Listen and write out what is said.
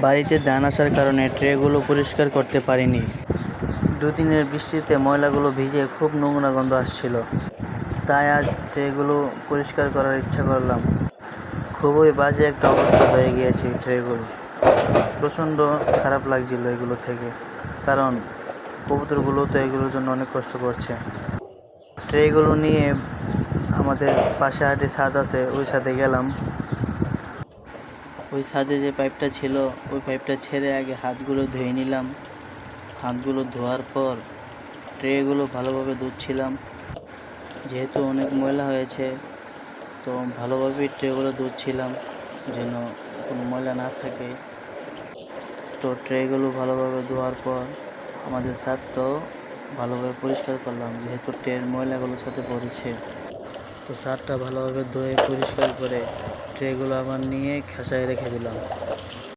বাড়িতে ধান আসার কারণে ট্রেগুলো পরিষ্কার করতে পারিনি। দুদিনের বৃষ্টিতে ময়লাগুলো ভিজে খুব নোংরা গন্ধ আসছিল, তাই আজ ট্রেগুলো পরিষ্কার করার ইচ্ছা করলাম। খুবই বাজে একটা অবস্থা হয়ে গিয়েছে ট্রেগুলো, প্রচণ্ড খারাপ লাগছিল এগুলো থেকে, কারণ কবুতরগুলো তো এগুলোর জন্য অনেক কষ্ট করছে। ট্রেগুলো নিয়ে আমাদের পাশে হাঁটি ছাদ আছে, ওই ছাদে গেলাম। ওই ছাদে যে পাইপটা ছিল ওই পাইপটা ছেড়ে আগে হাতগুলো ধুয়ে নিলাম। হাতগুলো ধোয়ার পর ট্রেগুলো ভালোভাবে ধুচ্ছিলাম, যেহেতু অনেক ময়লা হয়েছে তো ভালোভাবেই ট্রেগুলো ধুচ্ছিলাম যেন কোনো ময়লা না থাকে। তো ট্রেগুলো ভালোভাবে ধোয়ার পর আমাদের ছাদটাও ভালোভাবে পরিষ্কার করলাম, যেহেতু ট্রের ময়লাগুলোর সাথে পড়েছে। তো ছাদটা ভালোভাবে ধুয়ে পরিষ্কার করে ট্রেগুলো আবার নিয়ে খাঁচায় রেখে দিলাম।